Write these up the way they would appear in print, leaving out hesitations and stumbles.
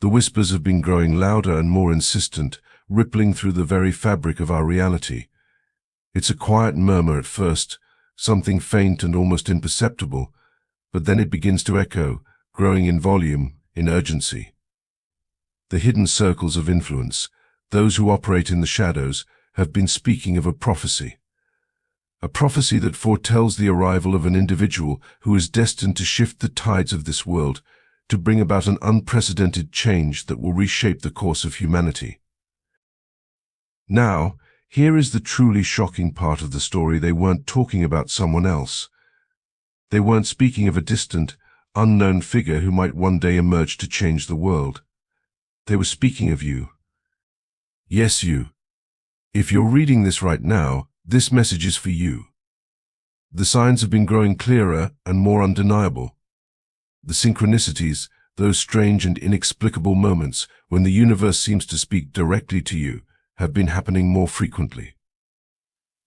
The whispers have been growing louder and more insistent, rippling through the very fabric of our reality. It's a quiet murmur at first, something faint and almost imperceptible, but then it begins to echo, growing in volume, in urgency. The hidden circles of influence, those who operate in the shadows, have been speaking of a prophecy that foretells the arrival of an individual who is destined to shift the tides of this world, to bring about an unprecedented change that will reshape the course of humanity. Now, here is the truly shocking part of the story. They weren't talking about someone else. They weren't speaking of a distant, unknown figure who might one day emerge to change the world. They were speaking of you. Yes, you. If you're reading this right now, this message is for you. The signs have been growing clearer and more undeniable. The synchronicities, those strange and inexplicable moments when the universe seems to speak directly to you, have been happening more frequently.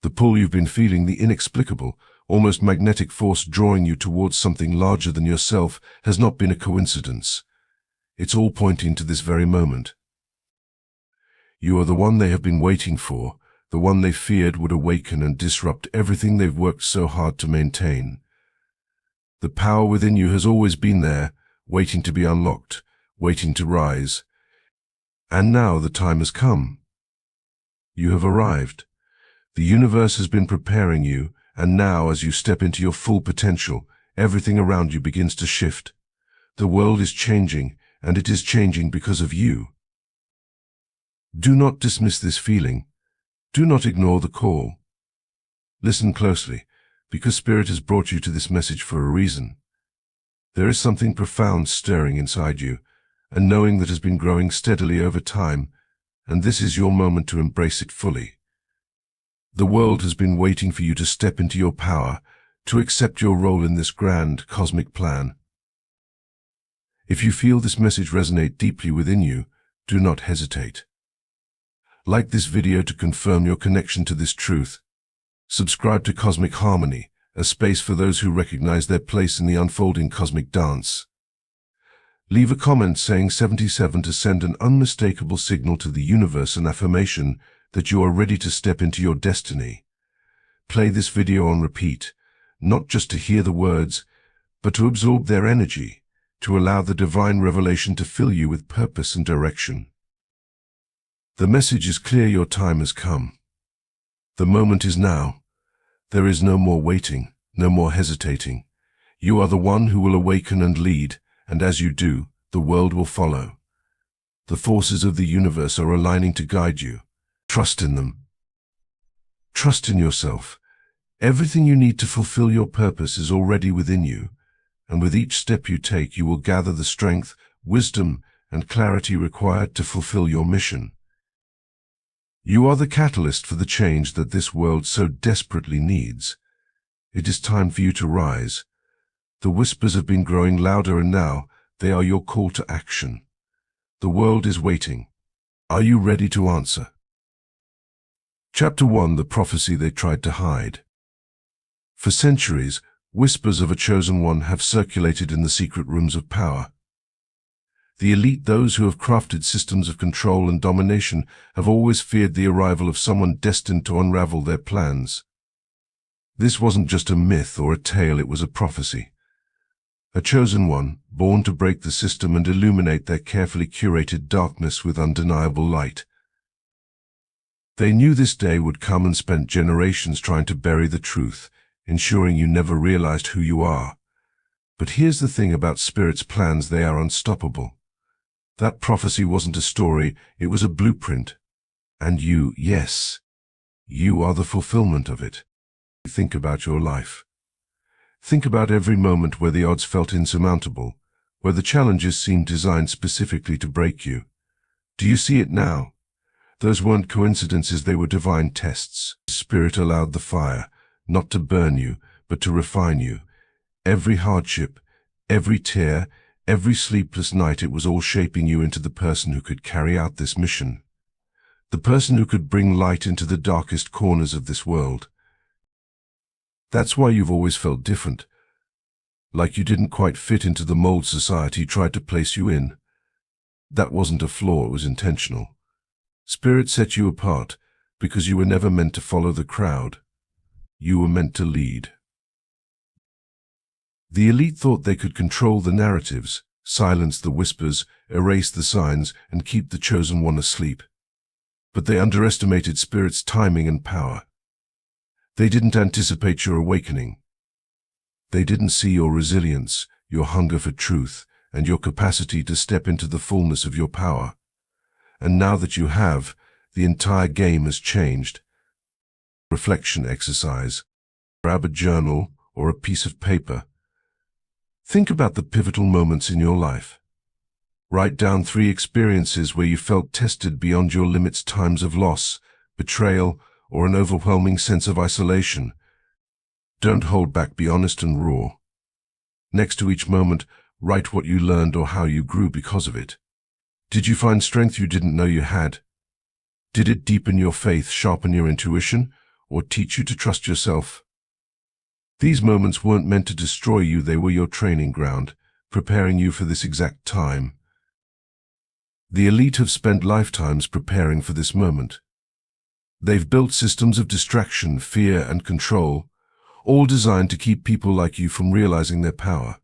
The pull you've been feeling, the inexplicable, almost magnetic force drawing you towards something larger than yourself, has not been a coincidence. It's all pointing to this very moment. You are the one they have been waiting for, the one they feared would awaken and disrupt everything they've worked so hard to maintain. The power within you has always been there, waiting to be unlocked, waiting to rise. And now the time has come. You have arrived. The universe has been preparing you, and now as you step into your full potential, everything around you begins to shift. The world is changing, and it is changing because of you. Do not dismiss this feeling. Do not ignore the call. Listen closely, because Spirit has brought you to this message for a reason. There is something profound stirring inside you, a knowing that has been growing steadily over time, and this is your moment to embrace it fully. The world has been waiting for you to step into your power, to accept your role in this grand cosmic plan. If you feel this message resonate deeply within you, do not hesitate. Like this video to confirm your connection to this truth. Subscribe to Cosmic Harmony, a space for those who recognize their place in the unfolding cosmic dance. Leave a comment saying 77 to send an unmistakable signal to the universe, an affirmation that you are ready to step into your destiny. Play this video on repeat, not just to hear the words, but to absorb their energy, to allow the divine revelation to fill you with purpose and direction. The message is clear: your time has come. The moment is now. There is no more waiting, no more hesitating. You are the one who will awaken and lead, and as you do, the world will follow. The forces of the universe are aligning to guide you. Trust in them. Trust in yourself. Everything you need to fulfill your purpose is already within you, and with each step you take, you will gather the strength, wisdom, and clarity required to fulfill your mission. You are the catalyst for the change that this world so desperately needs. It is time for you to rise. The whispers have been growing louder, and now they are your call to action. The world is waiting. Are you ready to answer? Chapter 1: The Prophecy They Tried to Hide. For centuries, whispers of a chosen one have circulated in the secret rooms of power. The elite, those who have crafted systems of control and domination, have always feared the arrival of someone destined to unravel their plans. This wasn't just a myth or a tale, it was a prophecy. A chosen one, born to break the system and illuminate their carefully curated darkness with undeniable light. They knew this day would come and spent generations trying to bury the truth, ensuring you never realized who you are. But here's the thing about Spirit's plans: they are unstoppable. That prophecy wasn't a story, it was a blueprint. And you, yes, you are the fulfillment of it. Think about your life. Think about every moment where the odds felt insurmountable, where the challenges seemed designed specifically to break you. Do you see it now? Those weren't coincidences, they were divine tests. Spirit allowed the fire, not to burn you, but to refine you. Every hardship, every tear, every sleepless night, it was all shaping you into the person who could carry out this mission. The person who could bring light into the darkest corners of this world. That's why you've always felt different, like you didn't quite fit into the mold society tried to place you in. That wasn't a flaw, it was intentional. Spirit set you apart because you were never meant to follow the crowd. You were meant to lead. The elite thought they could control the narratives, silence the whispers, erase the signs, and keep the chosen one asleep. But they underestimated Spirit's timing and power. They didn't anticipate your awakening. They didn't see your resilience, your hunger for truth, and your capacity to step into the fullness of your power. And now that you have, the entire game has changed. Reflection exercise. Grab a journal or a piece of paper. Think about the pivotal moments in your life. Write down 3 experiences where you felt tested beyond your limits, times of loss, betrayal, or an overwhelming sense of isolation. Don't hold back, be honest and raw. Next to each moment, write what you learned or how you grew because of it. Did you find strength you didn't know you had? Did it deepen your faith, sharpen your intuition, or teach you to trust yourself? These moments weren't meant to destroy you, they were your training ground, preparing you for this exact time. The elite have spent lifetimes preparing for this moment. They've built systems of distraction, fear, and control, all designed to keep people like you from realizing their power.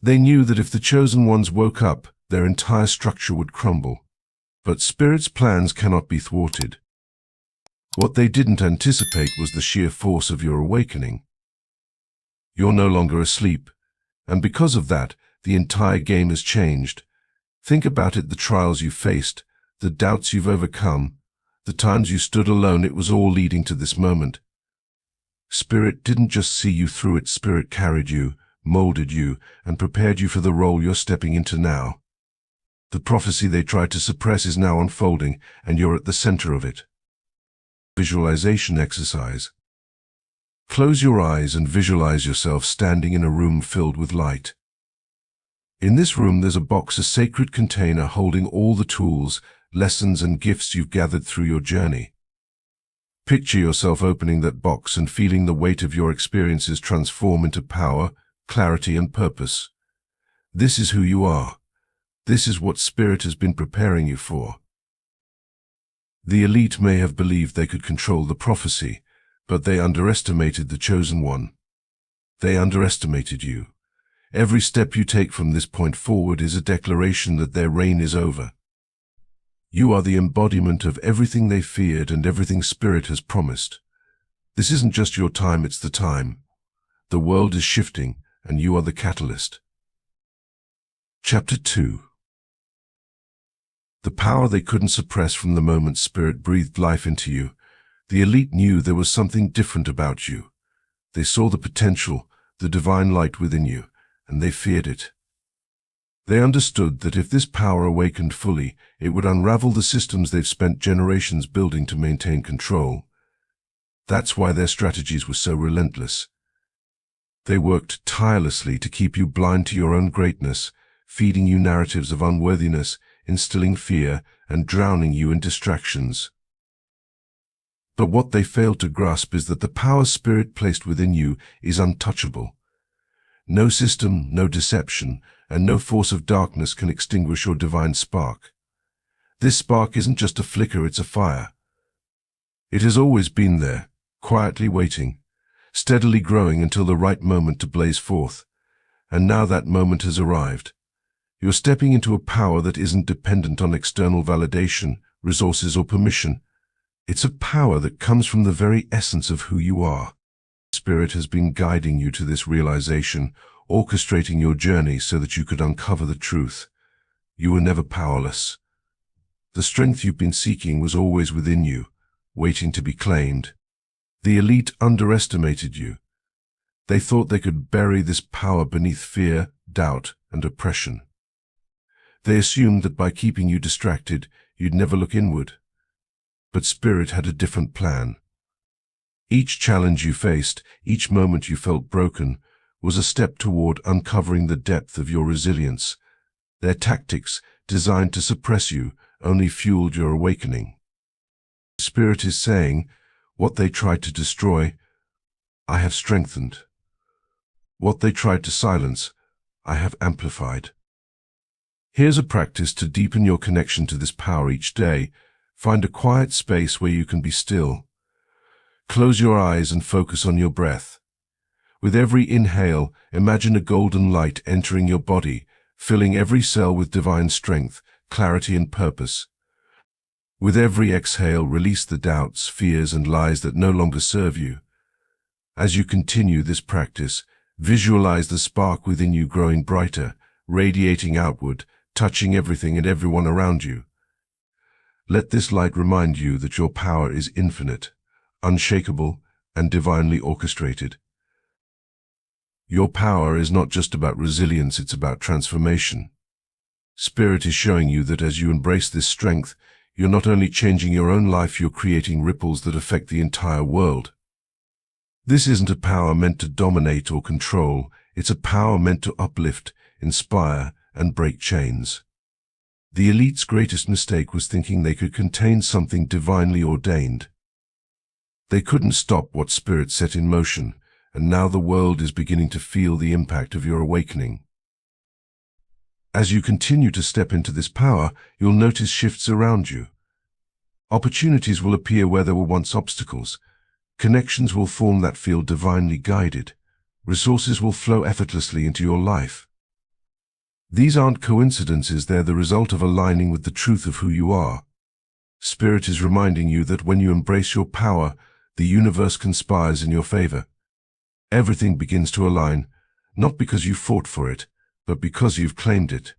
They knew that if the chosen ones woke up, their entire structure would crumble. But Spirit's plans cannot be thwarted. What they didn't anticipate was the sheer force of your awakening. You're no longer asleep, and because of that, the entire game has changed. Think about it, the trials you faced, the doubts you've overcome, the times you stood alone, it was all leading to this moment. Spirit didn't just see you through it, Spirit carried you, molded you, and prepared you for the role you're stepping into now. The prophecy they tried to suppress is now unfolding, and you're at the center of it. Visualization exercise. Close your eyes and visualize yourself standing in a room filled with light. In this room there's a box, a sacred container holding all the tools, lessons, and gifts you've gathered through your journey. Picture yourself opening that box and feeling the weight of your experiences transform into power, clarity, and purpose. This is who you are. This is what Spirit has been preparing you for. The elite may have believed they could control the prophecy, but they underestimated the chosen one. They underestimated you. Every step you take from this point forward is a declaration that their reign is over. You are the embodiment of everything they feared and everything Spirit has promised. This isn't just your time, it's the time. The world is shifting, and you are the catalyst. Chapter 2. The power they couldn't suppress. From the moment Spirit breathed life into you, the elite knew there was something different about you. They saw the potential, the divine light within you, and they feared it. They understood that if this power awakened fully, it would unravel the systems they've spent generations building to maintain control. That's why their strategies were so relentless. They worked tirelessly to keep you blind to your own greatness, feeding you narratives of unworthiness, instilling fear, and drowning you in distractions. But what they failed to grasp is that the power Spirit placed within you is untouchable. No system, no deception, and no force of darkness can extinguish your divine spark. This spark isn't just a flicker, it's a fire. It has always been there, quietly waiting, steadily growing until the right moment to blaze forth. And now that moment has arrived. You're stepping into a power that isn't dependent on external validation, resources, or permission. It's a power that comes from the very essence of who you are. Spirit has been guiding you to this realization, orchestrating your journey so that you could uncover the truth. You were never powerless. The strength you've been seeking was always within you, waiting to be claimed. The elite underestimated you. They thought they could bury this power beneath fear, doubt, and oppression. They assumed that by keeping you distracted, you'd never look inward. But Spirit had a different plan. Each challenge you faced, each moment you felt broken, was a step toward uncovering the depth of your resilience. Their tactics, designed to suppress you, only fueled your awakening. Spirit is saying, what they tried to destroy, I have strengthened. What they tried to silence, I have amplified. Here's a practice to deepen your connection to this power each day. Find a quiet space where you can be still. Close your eyes and focus on your breath. With every inhale, imagine a golden light entering your body, filling every cell with divine strength, clarity, and purpose. With every exhale, release the doubts, fears, and lies that no longer serve you. As you continue this practice, visualize the spark within you growing brighter, radiating outward, touching everything and everyone around you. Let this light remind you that your power is infinite, unshakable, and divinely orchestrated. Your power is not just about resilience, it's about transformation. Spirit is showing you that as you embrace this strength, you're not only changing your own life, you're creating ripples that affect the entire world. This isn't a power meant to dominate or control, it's a power meant to uplift, inspire, and break chains. The elite's greatest mistake was thinking they could contain something divinely ordained. They couldn't stop what Spirit set in motion, and now the world is beginning to feel the impact of your awakening. As you continue to step into this power, you'll notice shifts around you. Opportunities will appear where there were once obstacles. Connections will form that feel divinely guided. Resources will flow effortlessly into your life. These aren't coincidences, they're the result of aligning with the truth of who you are. Spirit is reminding you that when you embrace your power, the universe conspires in your favor. Everything begins to align, not because you fought for it, but because you've claimed it.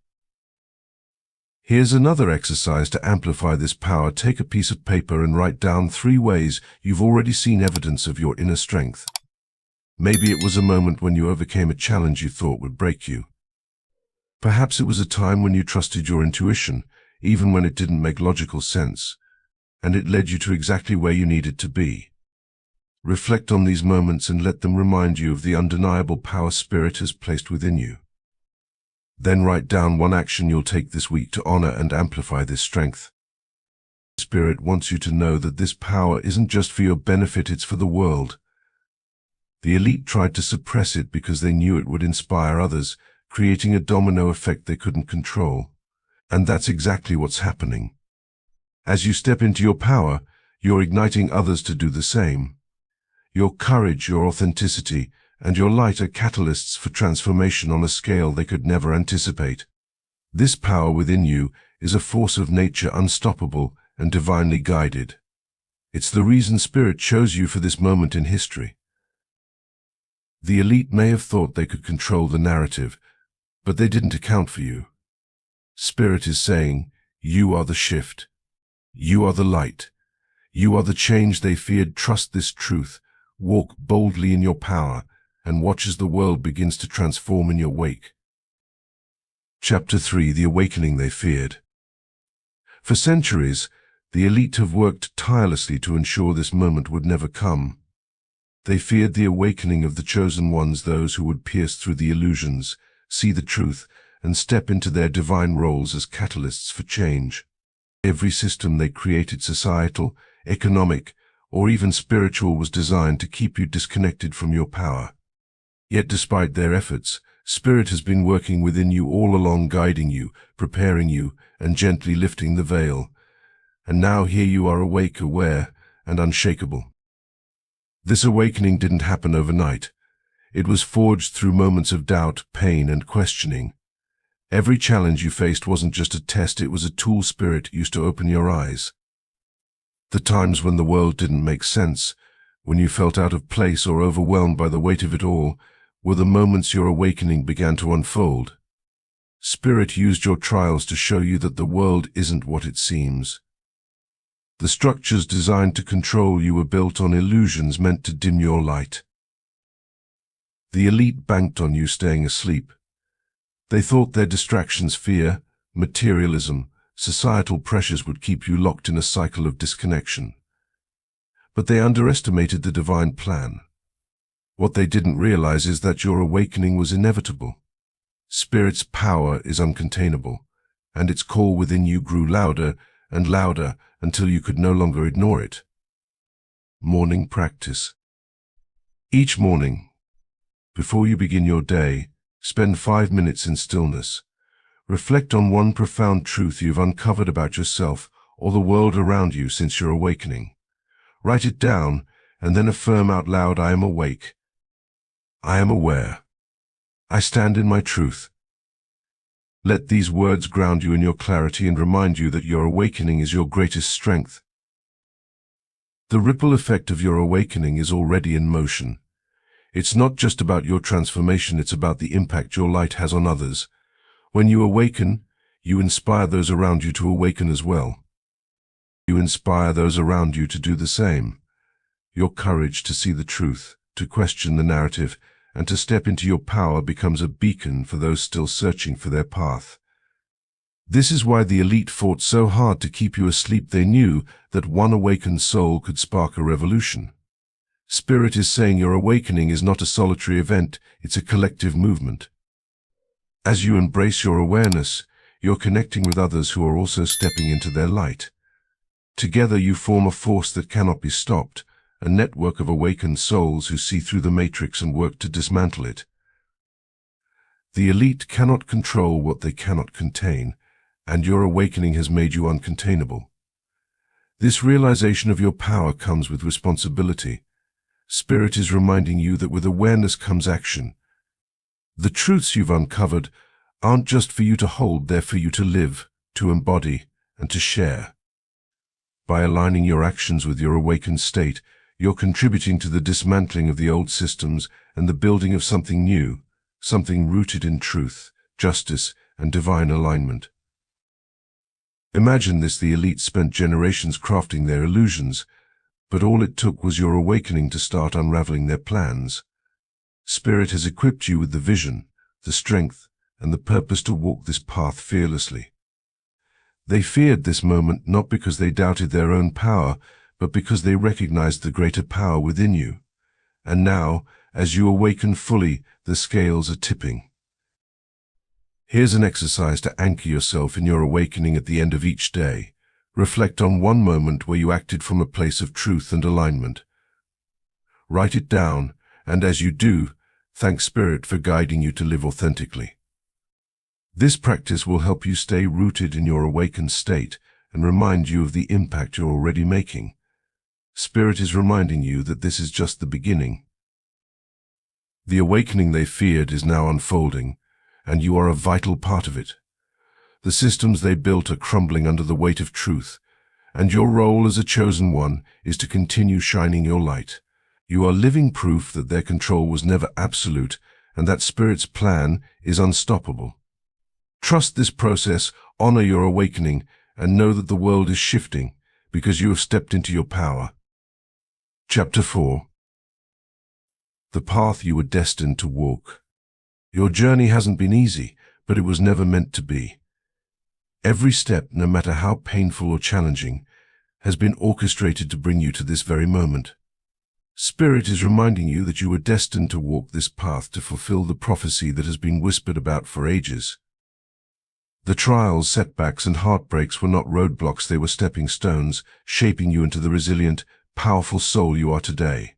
Here's another exercise to amplify this power. Take a piece of paper and write down 3 ways you've already seen evidence of your inner strength. Maybe it was a moment when you overcame a challenge you thought would break you. Perhaps it was a time when you trusted your intuition, even when it didn't make logical sense, and it led you to exactly where you needed to be. Reflect on these moments and let them remind you of the undeniable power Spirit has placed within you. Then write down 1 action you'll take this week to honor and amplify this strength. Spirit wants you to know that this power isn't just for your benefit, it's for the world. The elite tried to suppress it because they knew it would inspire others, creating a domino effect they couldn't control. And that's exactly what's happening. As you step into your power, you're igniting others to do the same. Your courage, your authenticity, and your light are catalysts for transformation on a scale they could never anticipate. This power within you is a force of nature, unstoppable and divinely guided. It's the reason Spirit chose you for this moment in history. The elite may have thought they could control the narrative, but they didn't account for you. Spirit is saying, you are the shift. You are the light. You are the change they feared. Trust this truth. Walk boldly in your power, and watch as the world begins to transform in your wake. Chapter 3: The Awakening They Feared. For centuries, the elite have worked tirelessly to ensure this moment would never come. They feared the awakening of the chosen ones, those who would pierce through the illusions, see the truth, and step into their divine roles as catalysts for change. Every system they created, societal, economic, or even spiritual, was designed to keep you disconnected from your power. Yet despite their efforts, Spirit has been working within you all along, guiding you, preparing you, and gently lifting the veil. And now here you are, awake, aware, and unshakable. This awakening didn't happen overnight. It was forged through moments of doubt, pain, and questioning. Every challenge you faced wasn't just a test, it was a tool Spirit used to open your eyes. The times when the world didn't make sense, when you felt out of place or overwhelmed by the weight of it all, were the moments your awakening began to unfold. Spirit used your trials to show you that the world isn't what it seems. The structures designed to control you were built on illusions meant to dim your light. The elite banked on you staying asleep. They thought their distractions, fear, materialism, societal pressures would keep you locked in a cycle of disconnection. But they underestimated the divine plan. What they didn't realize is that your awakening was inevitable. Spirit's power is uncontainable, and its call within you grew louder and louder until you could no longer ignore it. Morning practice. Each morning, before you begin your day, spend 5 minutes in stillness. Reflect on one profound truth you've uncovered about yourself or the world around you since your awakening. Write it down and then affirm out loud, I am awake. I am aware. I stand in my truth. Let these words ground you in your clarity and remind you that your awakening is your greatest strength. The ripple effect of your awakening is already in motion. It's not just about your transformation, it's about the impact your light has on others. When you awaken, you inspire those around you to awaken as well. You inspire those around you to do the same. Your courage to see the truth, to question the narrative, and to step into your power becomes a beacon for those still searching for their path. This is why the elite fought so hard to keep you asleep. They knew that one awakened soul could spark a revolution. Spirit is saying your awakening is not a solitary event, it's a collective movement. As you embrace your awareness, you're connecting with others who are also stepping into their light. Together you form a force that cannot be stopped, a network of awakened souls who see through the matrix and work to dismantle it. The elite cannot control what they cannot contain, and your awakening has made you uncontainable. This realization of your power comes with responsibility. Spirit is reminding you that with awareness comes action. The truths you've uncovered aren't just for you to hold, they're for you to live, to embody, and to share. By aligning your actions with your awakened state, you're contributing to the dismantling of the old systems and the building of something new, something rooted in truth, justice, and divine alignment. Imagine this: the elite spent generations crafting their illusions, but all it took was your awakening to start unraveling their plans. Spirit has equipped you with the vision, the strength, and the purpose to walk this path fearlessly. They feared this moment not because they doubted their own power, but because they recognized the greater power within you. And now, as you awaken fully, the scales are tipping. Here's an exercise to anchor yourself in your awakening at the end of each day. Reflect on one moment where you acted from a place of truth and alignment. Write it down, and as you do, thank Spirit for guiding you to live authentically. This practice will help you stay rooted in your awakened state and remind you of the impact you're already making. Spirit is reminding you that this is just the beginning. The awakening they feared is now unfolding, and you are a vital part of it. The systems they built are crumbling under the weight of truth, and your role as a chosen one is to continue shining your light. You are living proof that their control was never absolute, and that Spirit's plan is unstoppable. Trust this process, honor your awakening, and know that the world is shifting because you have stepped into your power. Chapter 4. The path you were destined to walk. Your journey hasn't been easy, but it was never meant to be. Every step, no matter how painful or challenging, has been orchestrated to bring you to this very moment. Spirit is reminding you that you were destined to walk this path to fulfill the prophecy that has been whispered about for ages. The trials, setbacks, and heartbreaks were not roadblocks, they were stepping stones, shaping you into the resilient, powerful soul you are today.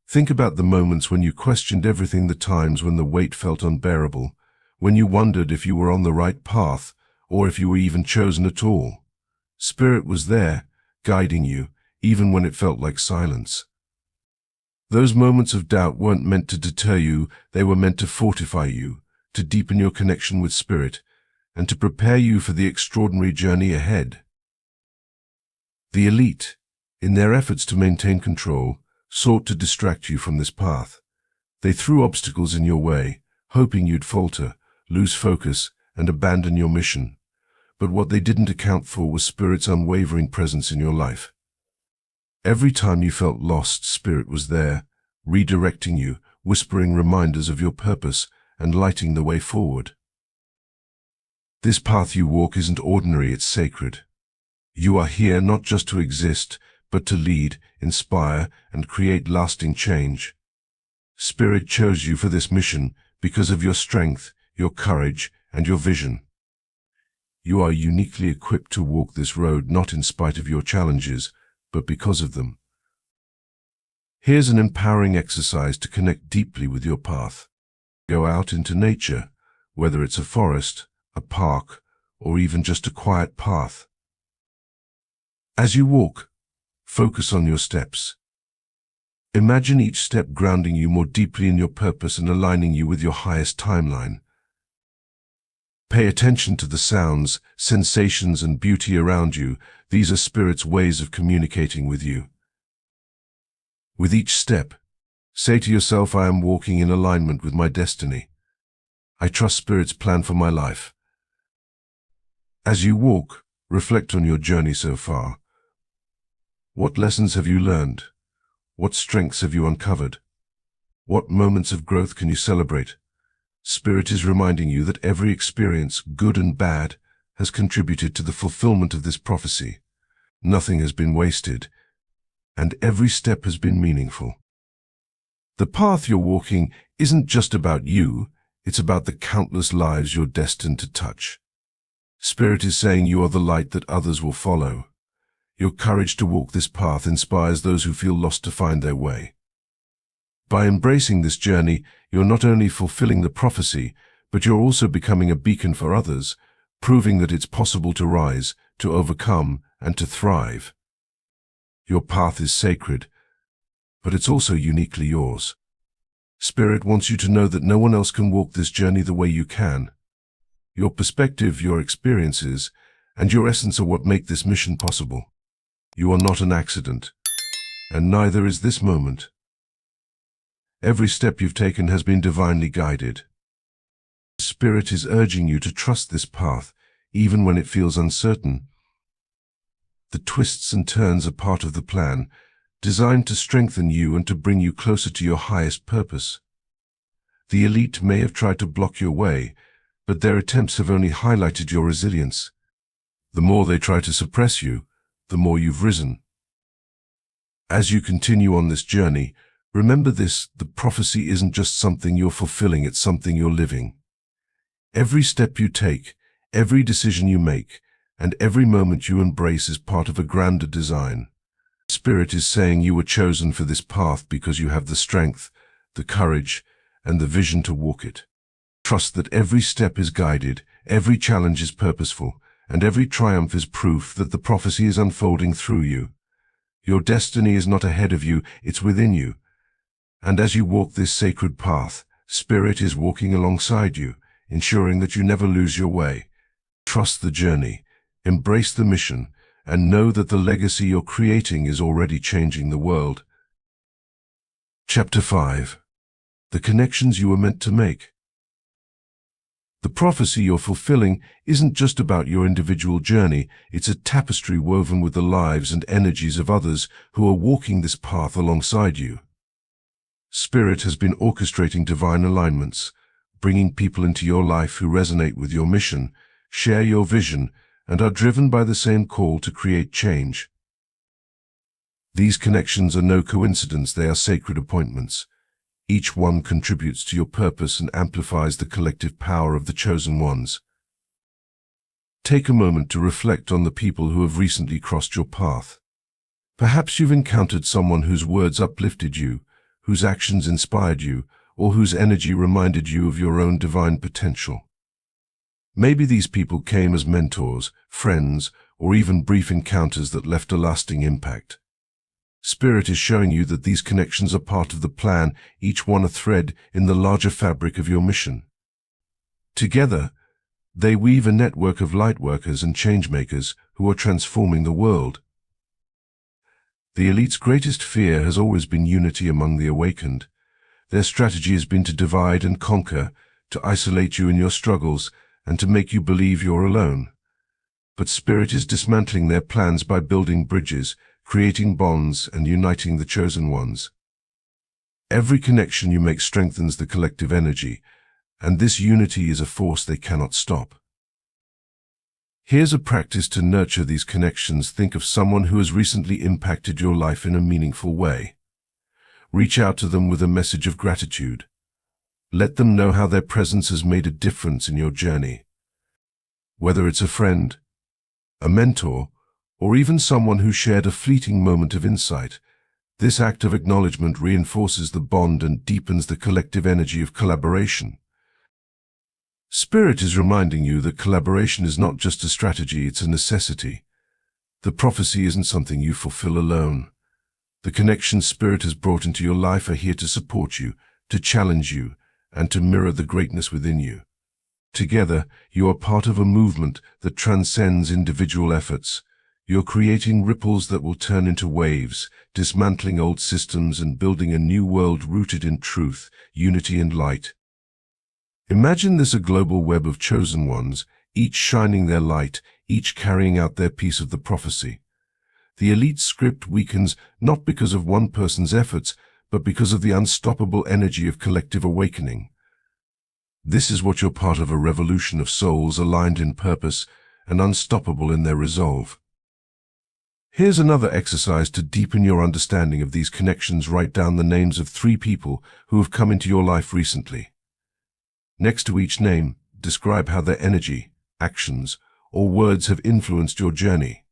Think about the moments when you questioned everything, the times when the weight felt unbearable, when you wondered if you were on the right path, or if you were even chosen at all. Spirit was there, guiding you, even when it felt like silence. Those moments of doubt weren't meant to deter you, they were meant to fortify you, to deepen your connection with Spirit, and to prepare you for the extraordinary journey ahead. The elite, in their efforts to maintain control, sought to distract you from this path. They threw obstacles in your way, hoping you'd falter, lose focus, and abandon your mission. But what they didn't account for was Spirit's unwavering presence in your life. Every time you felt lost, Spirit was there, redirecting you, whispering reminders of your purpose, and lighting the way forward. This path you walk isn't ordinary, it's sacred. You are here not just to exist, but to lead, inspire, and create lasting change. Spirit chose you for this mission because of your strength, your courage, and your vision. You are uniquely equipped to walk this road not in spite of your challenges, but because of them. Here's an empowering exercise to connect deeply with your path. Go out into nature, whether it's a forest, a park, or even just a quiet path. As you walk, focus on your steps. Imagine each step grounding you more deeply in your purpose and aligning you with your highest timeline. Pay attention to the sounds, sensations, and beauty around you. These are Spirit's ways of communicating with you. With each step, say to yourself, I am walking in alignment with my destiny. I trust Spirit's plan for my life. As you walk, reflect on your journey so far. What lessons have you learned? What strengths have you uncovered? What moments of growth can you celebrate? Spirit is reminding you that every experience, good and bad, has contributed to the fulfillment of this prophecy. Nothing has been wasted, and every step has been meaningful. The path you're walking isn't just about you, it's about the countless lives you're destined to touch. Spirit is saying you are the light that others will follow. Your courage to walk this path inspires those who feel lost to find their way. By embracing this journey, you're not only fulfilling the prophecy, but you're also becoming a beacon for others, proving that it's possible to rise, to overcome, and to thrive. Your path is sacred, but it's also uniquely yours. Spirit wants you to know that no one else can walk this journey the way you can. Your perspective, your experiences, and your essence are what make this mission possible. You are not an accident, and neither is this moment. Every step you've taken has been divinely guided. Spirit is urging you to trust this path, even when it feels uncertain. The twists and turns are part of the plan, designed to strengthen you and to bring you closer to your highest purpose. The elite may have tried to block your way, but their attempts have only highlighted your resilience. The more they try to suppress you, the more you've risen. As you continue on this journey, remember this: the prophecy isn't just something you're fulfilling, it's something you're living. Every step you take, every decision you make, and every moment you embrace is part of a grander design. Spirit is saying you were chosen for this path because you have the strength, the courage, and the vision to walk it. Trust that every step is guided, every challenge is purposeful, and every triumph is proof that the prophecy is unfolding through you. Your destiny is not ahead of you, it's within you. And as you walk this sacred path, Spirit is walking alongside you, ensuring that you never lose your way. Trust the journey, embrace the mission, and know that the legacy you're creating is already changing the world. Chapter 5. The connections you were meant to make. The prophecy you're fulfilling isn't just about your individual journey, it's a tapestry woven with the lives and energies of others who are walking this path alongside you. Spirit has been orchestrating divine alignments, bringing people into your life who resonate with your mission, share your vision, and are driven by the same call to create change. These connections are no coincidence, they are sacred appointments. Each one contributes to your purpose and amplifies the collective power of the chosen ones. Take a moment to reflect on the people who have recently crossed your path. Perhaps you've encountered someone whose words uplifted you, whose actions inspired you, or whose energy reminded you of your own divine potential. Maybe these people came as mentors, friends, or even brief encounters that left a lasting impact. Spirit is showing you that these connections are part of the plan, each one a thread in the larger fabric of your mission. Together, they weave a network of lightworkers and changemakers who are transforming the world. The elite's greatest fear has always been unity among the awakened. Their strategy has been to divide and conquer, to isolate you in your struggles, and to make you believe you're alone. But Spirit is dismantling their plans by building bridges, creating bonds, and uniting the chosen ones. Every connection you make strengthens the collective energy, and this unity is a force they cannot stop. Here's a practice to nurture these connections. Think of someone who has recently impacted your life in a meaningful way. Reach out to them with a message of gratitude. Let them know how their presence has made a difference in your journey. Whether it's a friend, a mentor, or even someone who shared a fleeting moment of insight, this act of acknowledgement reinforces the bond and deepens the collective energy of collaboration. Spirit is reminding you that collaboration is not just a strategy, it's a necessity. The prophecy isn't something you fulfill alone. The connections Spirit has brought into your life are here to support you, to challenge you, and to mirror the greatness within you. Together, you are part of a movement that transcends individual efforts. You're creating ripples that will turn into waves, dismantling old systems and building a new world rooted in truth, unity, and light. Imagine this a global web of chosen ones, each shining their light, each carrying out their piece of the prophecy. The elite script weakens not because of one person's efforts, but because of the unstoppable energy of collective awakening. This is what you're part of, a revolution of souls aligned in purpose and unstoppable in their resolve. Here's another exercise to deepen your understanding of these connections. Write down the names of 3 people who have come into your life recently. Next to each name, describe how their energy, actions, or words have influenced your journey.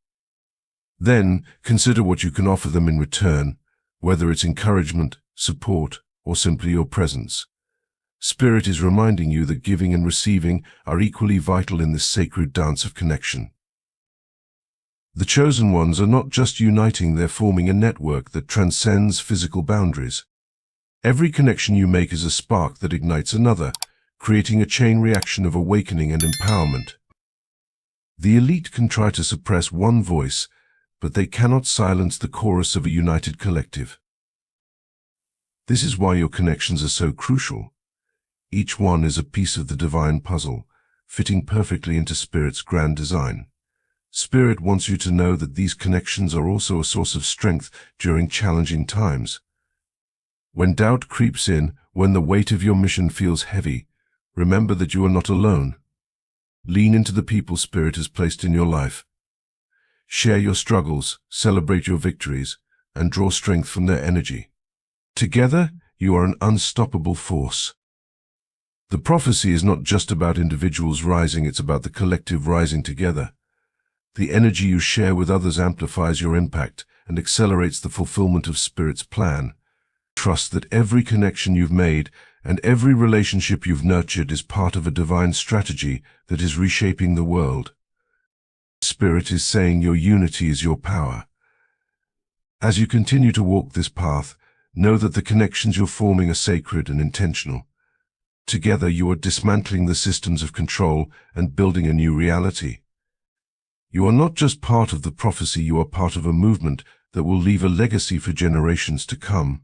Then, consider what you can offer them in return, whether it's encouragement, support, or simply your presence. Spirit is reminding you that giving and receiving are equally vital in this sacred dance of connection. The chosen ones are not just uniting, they're forming a network that transcends physical boundaries. Every connection you make is a spark that ignites another, creating a chain reaction of awakening and empowerment. The elite can try to suppress one voice, but they cannot silence the chorus of a united collective. This is why your connections are so crucial. Each one is a piece of the divine puzzle, fitting perfectly into Spirit's grand design. Spirit wants you to know that these connections are also a source of strength during challenging times. When doubt creeps in, when the weight of your mission feels heavy, remember that you are not alone. Lean into the people Spirit has placed in your life. Share your struggles, celebrate your victories, and draw strength from their energy. Together, you are an unstoppable force. The prophecy is not just about individuals rising, it's about the collective rising together. The energy you share with others amplifies your impact and accelerates the fulfillment of Spirit's plan. Trust that every connection you've made and every relationship you've nurtured is part of a divine strategy that is reshaping the world. Spirit is saying your unity is your power. As you continue to walk this path, know that the connections you're forming are sacred and intentional. Together you are dismantling the systems of control and building a new reality. You are not just part of the prophecy, you are part of a movement that will leave a legacy for generations to come.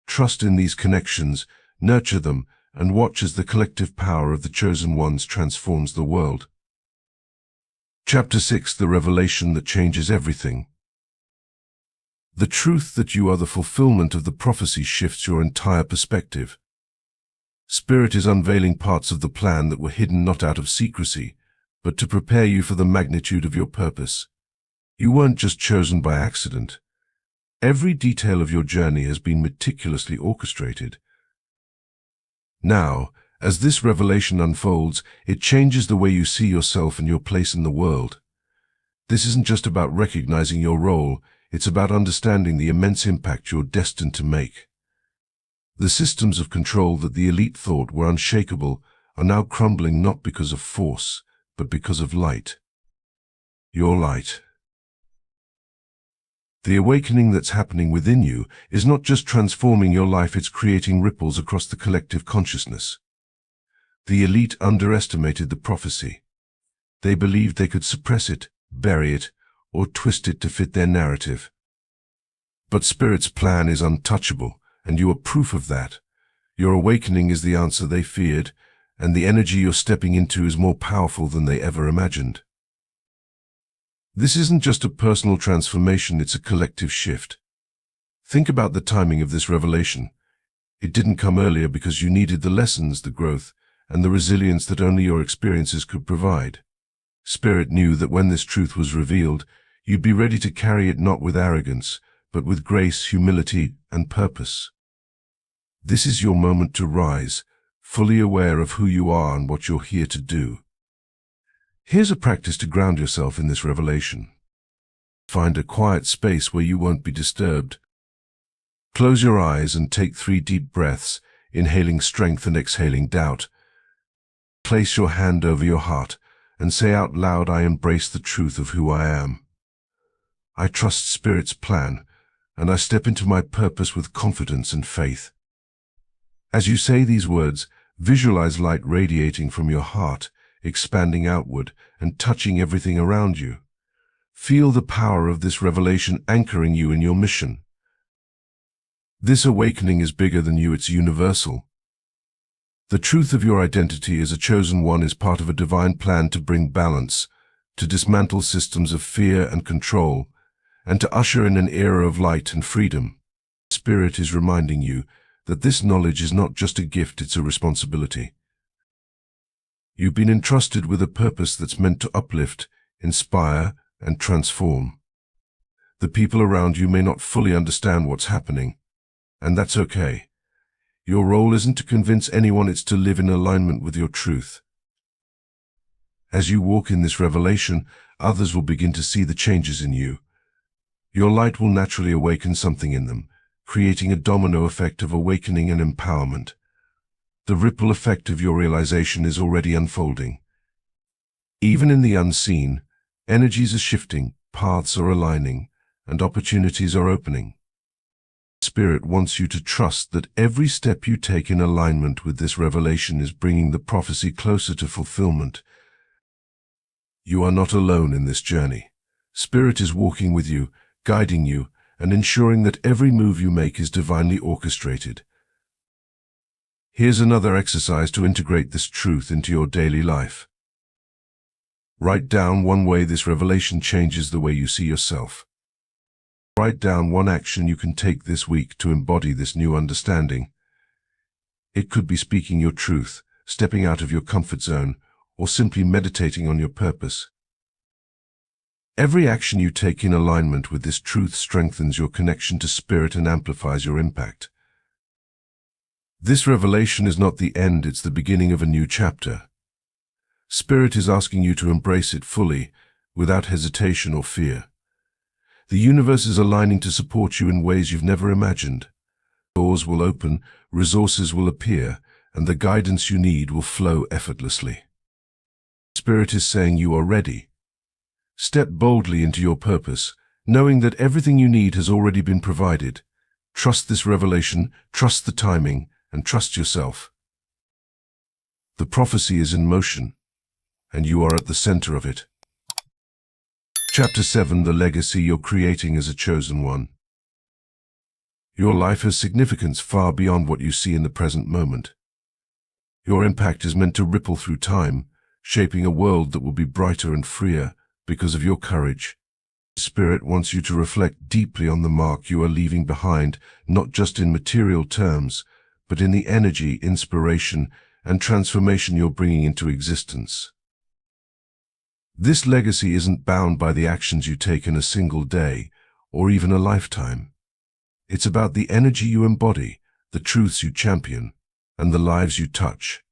Trust in these connections, nurture them, and watch as the collective power of the chosen ones transforms the world. Chapter 6: The Revelation That Changes Everything. The truth that you are the fulfillment of the prophecy shifts your entire perspective. Spirit is unveiling parts of the plan that were hidden not out of secrecy, but to prepare you for the magnitude of your purpose. You weren't just chosen by accident. Every detail of your journey has been meticulously orchestrated. Now, as this revelation unfolds, it changes the way you see yourself and your place in the world. This isn't just about recognizing your role, it's about understanding the immense impact you're destined to make. The systems of control that the elite thought were unshakable are now crumbling, not because of force, but because of light. Your light. The awakening that's happening within you is not just transforming your life, it's creating ripples across the collective consciousness. The elite underestimated the prophecy. They believed they could suppress it, bury it, or twist it to fit their narrative. But Spirit's plan is untouchable, and you are proof of that. Your awakening is the answer they feared, and the energy you're stepping into is more powerful than they ever imagined. This isn't just a personal transformation, it's a collective shift. Think about the timing of this revelation. It didn't come earlier because you needed the lessons, the growth, and the resilience that only your experiences could provide. Spirit knew that when this truth was revealed, you'd be ready to carry it not with arrogance, but with grace, humility, and purpose. This is your moment to rise, fully aware of who you are and what you're here to do. Here's a practice to ground yourself in this revelation. Find a quiet space where you won't be disturbed. Close your eyes and take 3 deep breaths, inhaling strength and exhaling doubt. Place your hand over your heart and say out loud, I embrace the truth of who I am. I trust Spirit's plan, and I step into my purpose with confidence and faith. As you say these words, visualize light radiating from your heart, expanding outward and touching everything around you. Feel the power of this revelation anchoring you in your mission. This awakening is bigger than you, it's universal. The truth of your identity as a chosen one is part of a divine plan to bring balance, to dismantle systems of fear and control, and to usher in an era of light and freedom. Spirit is reminding you that this knowledge is not just a gift, it's a responsibility. You've been entrusted with a purpose that's meant to uplift, inspire, and transform. The people around you may not fully understand what's happening, and that's okay. Your role isn't to convince anyone, it's to live in alignment with your truth. As you walk in this revelation, others will begin to see the changes in you. Your light will naturally awaken something in them, creating a domino effect of awakening and empowerment. The ripple effect of your realization is already unfolding. Even in the unseen, energies are shifting, paths are aligning, and opportunities are opening. Spirit wants you to trust that every step you take in alignment with this revelation is bringing the prophecy closer to fulfillment. You are not alone in this journey. Spirit is walking with you, guiding you, and ensuring that every move you make is divinely orchestrated. Here's another exercise to integrate this truth into your daily life. Write down one way this revelation changes the way you see yourself. Write down one action you can take this week to embody this new understanding. It could be speaking your truth, stepping out of your comfort zone, or simply meditating on your purpose. Every action you take in alignment with this truth strengthens your connection to Spirit and amplifies your impact. This revelation is not the end, it's the beginning of a new chapter. Spirit is asking you to embrace it fully, without hesitation or fear. The universe is aligning to support you in ways you've never imagined. Doors will open, resources will appear, and the guidance you need will flow effortlessly. Spirit is saying you are ready. Step boldly into your purpose, knowing that everything you need has already been provided. Trust this revelation, trust the timing, and trust yourself. The prophecy is in motion, and you are at the center of it. Chapter 7: The Legacy You're Creating as a Chosen One. Your life has significance far beyond what you see in the present moment. Your impact is meant to ripple through time, shaping a world that will be brighter and freer because of your courage. Spirit wants you to reflect deeply on the mark you are leaving behind, not just in material terms, but in the energy, inspiration, and transformation you're bringing into existence. This legacy isn't bound by the actions you take in a single day, or even a lifetime. It's about the energy you embody, the truths you champion, and the lives you touch.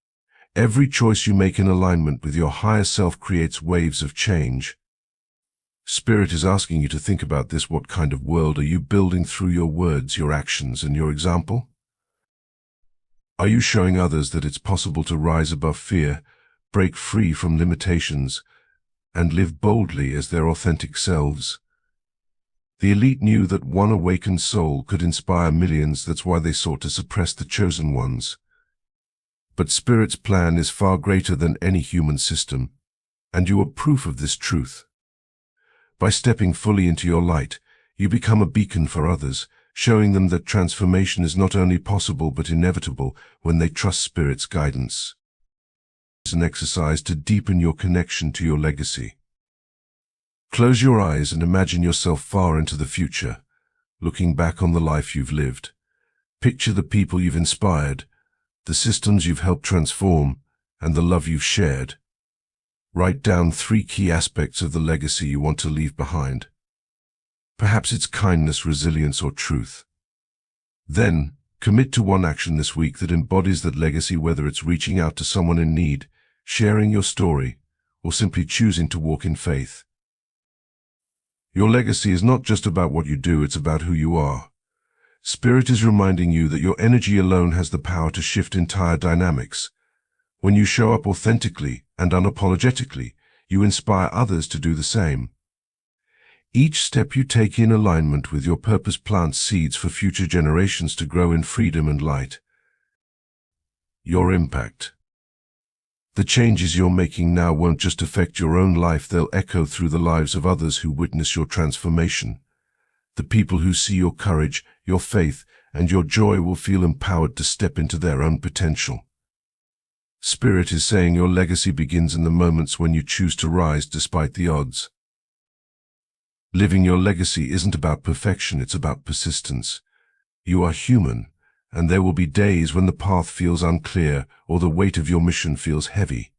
Every choice you make in alignment with your higher self creates waves of change. Spirit is asking you to think about this. What kind of world are you building through your words, your actions, and your example? Are you showing others that it's possible to rise above fear, break free from limitations, and live boldly as their authentic selves? The elite knew that one awakened soul could inspire millions. That's why they sought to suppress the chosen ones. But Spirit's plan is far greater than any human system, and you are proof of this truth. By stepping fully into your light, you become a beacon for others, showing them that transformation is not only possible but inevitable when they trust Spirit's guidance. It's an exercise to deepen your connection to your legacy. Close your eyes and imagine yourself far into the future, looking back on the life you've lived. Picture the people you've inspired, the systems you've helped transform, and the love you've shared. Write down 3 key aspects of the legacy you want to leave behind. Perhaps it's kindness, resilience, or truth. Then, commit to one action this week that embodies that legacy, whether it's reaching out to someone in need, sharing your story, or simply choosing to walk in faith. Your legacy is not just about what you do, it's about who you are. Spirit is reminding you that your energy alone has the power to shift entire dynamics. When you show up authentically and unapologetically, you inspire others to do the same. Each step you take in alignment with your purpose plants seeds for future generations to grow in freedom and light. Your impact. The changes you're making now won't just affect your own life, they'll echo through the lives of others who witness your transformation. The people who see your courage, your faith, and your joy will feel empowered to step into their own potential. Spirit is saying your legacy begins in the moments when you choose to rise despite the odds. Living your legacy isn't about perfection, it's about persistence. You are human, and there will be days when the path feels unclear or the weight of your mission feels heavy.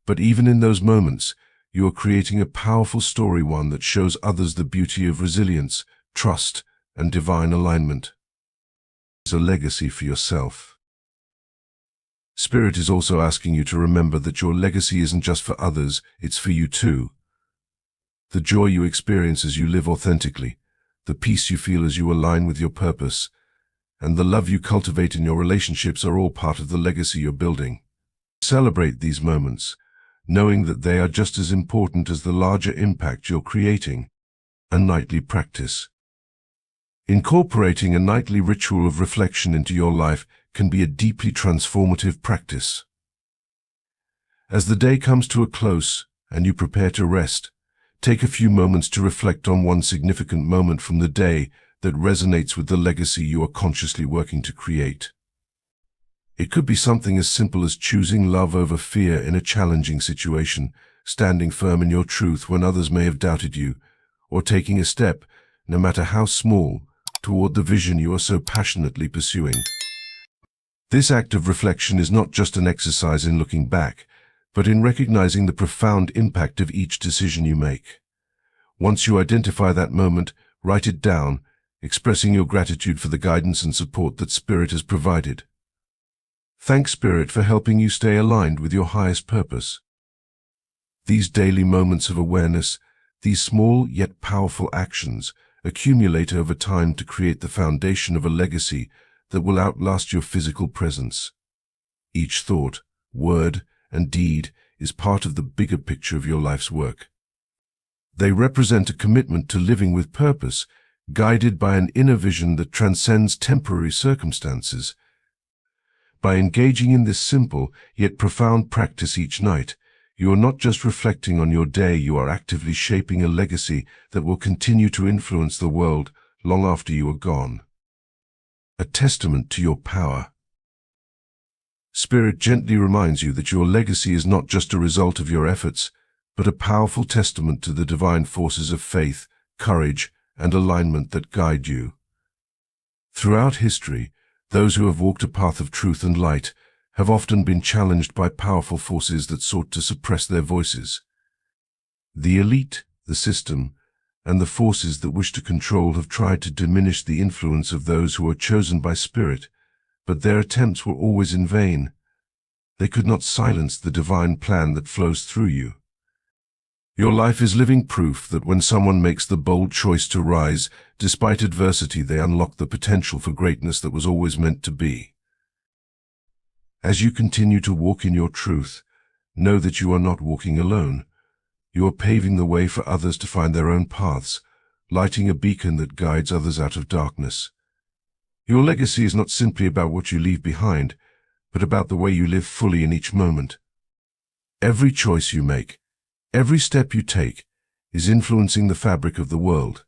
But even in those moments, you are creating a powerful story, one that shows others the beauty of resilience, trust, and divine alignment. It's a legacy for yourself. Spirit is also asking you to remember that your legacy isn't just for others, it's for you too. The joy you experience as you live authentically, the peace you feel as you align with your purpose, and the love you cultivate in your relationships are all part of the legacy you're building. Celebrate these moments, knowing that they are just as important as the larger impact you're creating. A nightly practice. Incorporating a nightly ritual of reflection into your life can be a deeply transformative practice. As the day comes to a close and you prepare to rest, take a few moments to reflect on one significant moment from the day that resonates with the legacy you are consciously working to create. It could be something as simple as choosing love over fear in a challenging situation, standing firm in your truth when others may have doubted you, or taking a step, no matter how small, toward the vision you are so passionately pursuing. This act of reflection is not just an exercise in looking back, but in recognizing the profound impact of each decision you make. Once you identify that moment, write it down, expressing your gratitude for the guidance and support that Spirit has provided. Thank Spirit for helping you stay aligned with your highest purpose. These daily moments of awareness, these small yet powerful actions, accumulate over time to create the foundation of a legacy that will outlast your physical presence. Each thought, word, and deed is part of the bigger picture of your life's work. They represent a commitment to living with purpose, guided by an inner vision that transcends temporary circumstances. By engaging in this simple yet profound practice each night, you are not just reflecting on your day, you are actively shaping a legacy that will continue to influence the world long after you are gone. A testament to your power. Spirit gently reminds you that your legacy is not just a result of your efforts, but a powerful testament to the divine forces of faith, courage, and alignment that guide you. Throughout history, those who have walked a path of truth and light have often been challenged by powerful forces that sought to suppress their voices. The elite, the system, and the forces that wish to control have tried to diminish the influence of those who are chosen by Spirit, but their attempts were always in vain. They could not silence the divine plan that flows through you. Your life is living proof that when someone makes the bold choice to rise, despite adversity, they unlock the potential for greatness that was always meant to be. As you continue to walk in your truth, know that you are not walking alone. You are paving the way for others to find their own paths, lighting a beacon that guides others out of darkness. Your legacy is not simply about what you leave behind, but about the way you live fully in each moment. Every choice you make, every step you take, is influencing the fabric of the world.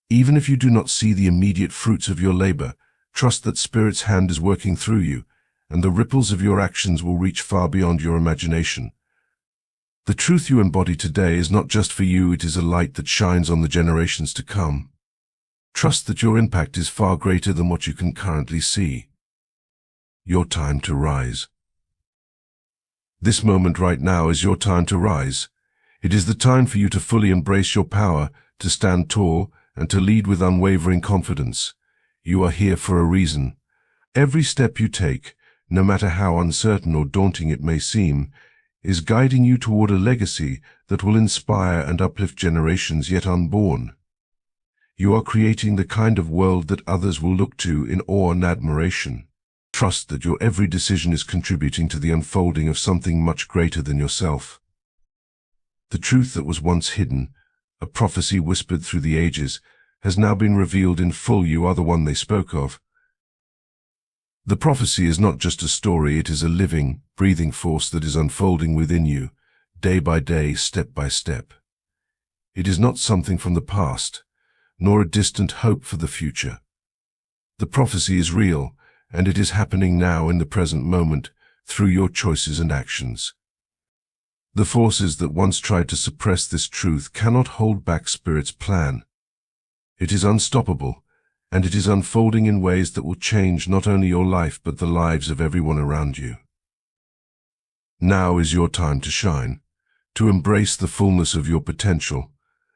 Even if you do not see the immediate fruits of your labor, trust that Spirit's hand is working through you, and the ripples of your actions will reach far beyond your imagination. The truth you embody today is not just for you, it is a light that shines on the generations to come. Trust that your impact is far greater than what you can currently see. Your time to rise. This moment right now is your time to rise. It is the time for you to fully embrace your power, to stand tall, and to lead with unwavering confidence. You are here for a reason. Every step you take, no matter how uncertain or daunting it may seem, is guiding you toward a legacy that will inspire and uplift generations yet unborn. You are creating the kind of world that others will look to in awe and admiration. Trust that your every decision is contributing to the unfolding of something much greater than yourself. The truth that was once hidden, a prophecy whispered through the ages, has now been revealed in full. You are the one they spoke of. The prophecy is not just a story, it is a living, breathing force that is unfolding within you, day by day, step by step. It is not something from the past, nor a distant hope for the future. The prophecy is real, and it is happening now in the present moment, through your choices and actions. The forces that once tried to suppress this truth cannot hold back Spirit's plan. It is unstoppable, and it is unfolding in ways that will change not only your life but the lives of everyone around you. Now is your time to shine, to embrace the fullness of your potential,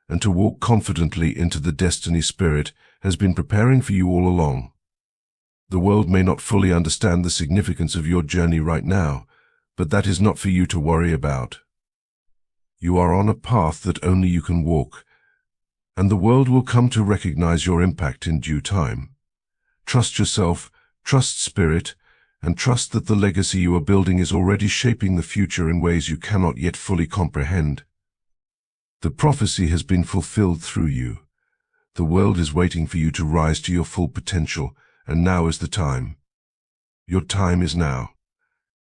and to walk confidently into the destiny Spirit has been preparing for you all along. The world may not fully understand the significance of your journey right now, but that is not for you to worry about. You are on a path that only you can walk, and the world will come to recognize your impact in due time. Trust yourself, trust Spirit, and trust that the legacy you are building is already shaping the future in ways you cannot yet fully comprehend. The prophecy has been fulfilled through you. The world is waiting for you to rise to your full potential, and now is the time. Your time is now.